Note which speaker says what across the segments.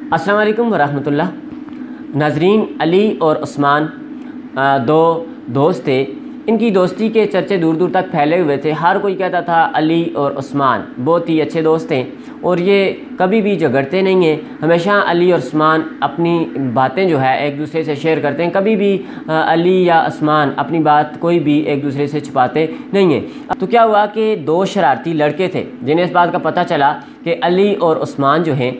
Speaker 1: अस्सलाम वालेकुम वरहमतुल्लाह। नाजरीन, अली और उस्मान दो दोस्त थे। इनकी दोस्ती के चर्चे दूर दूर तक फैले हुए थे। हर कोई कहता था अली और उस्मान बहुत ही अच्छे दोस्त हैं और ये कभी भी झगड़ते नहीं हैं। हमेशा अली और उस्मान अपनी बातें जो है एक दूसरे से शेयर करते हैं। कभी भी अली या उस्मान अपनी बात कोई भी एक दूसरे से छुपाते नहीं हैं। तो क्या हुआ कि दो शरारती लड़के थे जिन्हें इस बात का पता चला कि अली और उस्मान जो हैं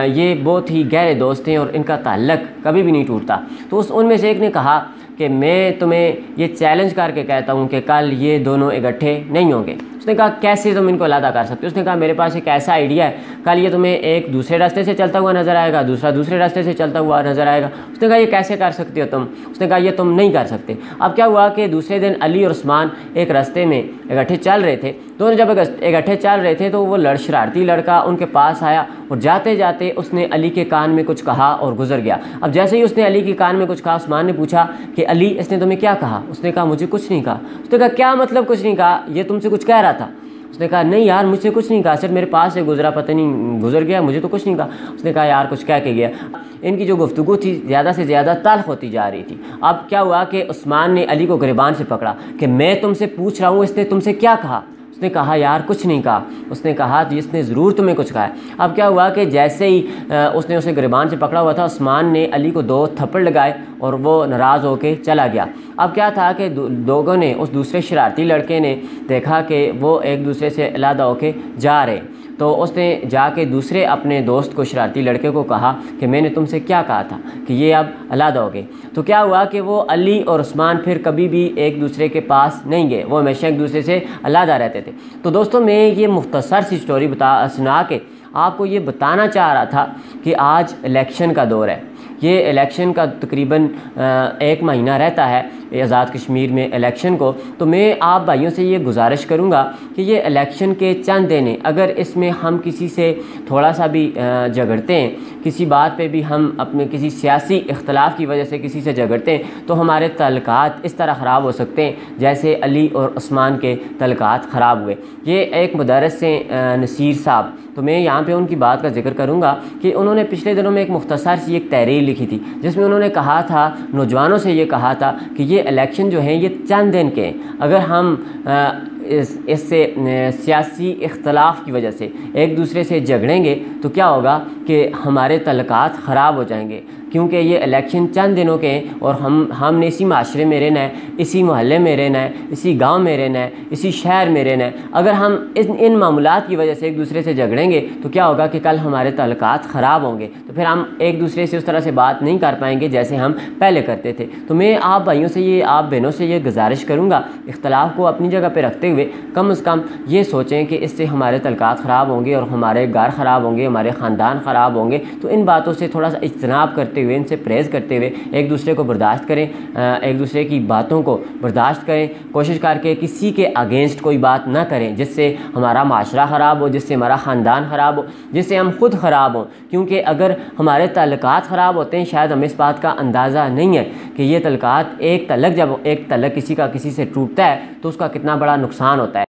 Speaker 1: ये बहुत ही गहरे दोस्त हैं और इनका ताल्लुक़ कभी भी नहीं टूटता। तो उनमें से एक ने कहा कि मैं तुम्हें ये चैलेंज करके कहता हूँ कि कल ये दोनों इकट्ठे नहीं होंगे। उसने कहा कैसे तुम इनको अलग कर सकते हो? उसने कहा मेरे पास एक ऐसा आइडिया है, कल ये तुम्हें एक दूसरे रास्ते से चलता हुआ नज़र आएगा, दूसरा दूसरे रास्ते से चलता हुआ नज़र आएगा। उसने कहा ये कैसे कर सकते हो तुम? उसने कहा ये तुम नहीं कर सकते। अब क्या हुआ कि दूसरे दिन अली और उस्मान एक रास्ते में इकट्ठे चल रहे थे। दोनों जब इकट्ठे चल रहे थे तो वो शरारती लड़का उनके पास आया और जाते जाते उसने अली के कान में कुछ कहा और गुजर गया। अब जैसे ही उसने अली के कान में कुछ कहा, उस्मान ने पूछा कि अली इसने तुम्हें क्या कहा? उसने कहा मुझे कुछ नहीं कहा। उसने कहा क्या मतलब कुछ नहीं कहा? ये तुमसे कुछ कह रहा था। उसने कहा नहीं यार मुझसे कुछ नहीं कहा, सिर्फ मेरे पास से गुजरा, पता नहीं गुजर गया, मुझे तो कुछ नहीं कहा। उसने कहा यार कुछ कह के गया। इनकी जो गुफ्तगू थी ज़्यादा से ज़्यादा तल्ख होती जा रही थी। अब क्या हुआ कि उस्मान ने अली को गिरबान से पकड़ा कि मैं तुमसे पूछ रहा हूँ इसने तुमसे क्या कहा? उसने कहा यार कुछ नहीं कहा। उसने कहा तो इसने ज़रूर तुम्हें कुछ कहा है। अब क्या हुआ कि जैसे ही उसने उसे गिरबान से पकड़ा हुआ था, उस्मान ने अली को 2 थप्पड़ लगाए और वो नाराज़ होकर चला गया। अब क्या था कि लोगों ने, उस दूसरे शरारती लड़के ने देखा कि वो एक दूसरे से अलग होके जा रहे, तो उसने जाके दूसरे अपने दोस्त को, शरारती लड़के को कहा कि मैंने तुमसे क्या कहा था कि ये अब अलग हो गए। तो क्या हुआ कि वो अली और उस्मान फिर कभी भी एक दूसरे के पास नहीं गए, वो हमेशा एक दूसरे से अलग रहते थे। तो दोस्तों मैं ये मुख्तसर सी स्टोरी सुना के आपको ये बताना चाह रहा था कि आज इलेक्शन का दौर है। ये इलेक्शन का तकरीबन 1 महीना रहता है आज़ाद कश्मीर में इलेक्शन को। तो मैं आप भाइयों से ये गुजारिश करूँगा कि ये इलेक्शन के चंद दिन, अगर इसमें हम किसी से थोड़ा सा भी झगड़ते हैं, किसी बात पे भी हम अपने किसी सियासी इख्तलाफ की वजह से किसी से झगड़ते हैं, तो हमारे तल्लुकात इस तरह ख़राब हो सकते हैं जैसे अली और उस्मान के तल्लुकात ख़राब हुए। ये एक मुदर्रिस से नसीर साहब, तो मैं यहाँ पे उनकी बात का जिक्र करूँगा कि उन्होंने पिछले दिनों में एक मुख्तसर सी एक तहरीर लिखी थी जिसमें उन्होंने कहा था, नौजवानों से ये कहा था कि ये इलेक्शन जो हैं ये चंद दिन के हैं। अगर हम इससे सियासी इख्तलाफ की वजह से एक दूसरे से झगड़ेंगे तो क्या होगा कि हमारे तल्लुकात ख़राब हो जाएंगे, क्योंकि ये इलेक्शन चंद दिनों के हैं और हमने इसी माशरे में रहना है, इसी मोहल्ले में रहना है, इसी गांव में रहना है, इसी शहर में रहना है। अगर हम इन मामूलात की वजह से एक दूसरे से झगड़ेंगे तो क्या होगा कि कल हमारे तल्लुकात ख़राब होंगे, तो फिर हम एक दूसरे से उस तरह से बात नहीं कर पाएंगे जैसे हम पहले करते थे। तो मैं आप भाइयों से ये, आप बहनों से ये गुजारिश करूँगा, इख्तलाफ को अपनी जगह पर रखते हुए कम से कम ये सोचें कि इससे हमारे तल्लुकात ख़राब होंगे और हमारे घर ख़राब होंगे, हमारे ख़ानदान ख़राब होंगे। तो इन बातों से थोड़ा सा इज्तनाब करते हुए, इनसे परहेज़ करते हुए एक दूसरे को बर्दाश्त करें, एक दूसरे की बातों को बर्दाश्त करें, कोशिश करके किसी के अगेंस्ट कोई बात ना करें जिससे हमारा माशरा ख़राब हो, जिससे हमारा ख़ानदान ख़राब हो, जिससे हम खुद ख़राब हों। क्योंकि अगर हमारे तल्लुकात ख़राब होते हैं, शायद हमें इस बात का अंदाज़ा नहीं है कि ये तल्लुकात, जब एक तल्लुक किसी का किसी से टूटता है तो उसका कितना बड़ा नुकसान होता है।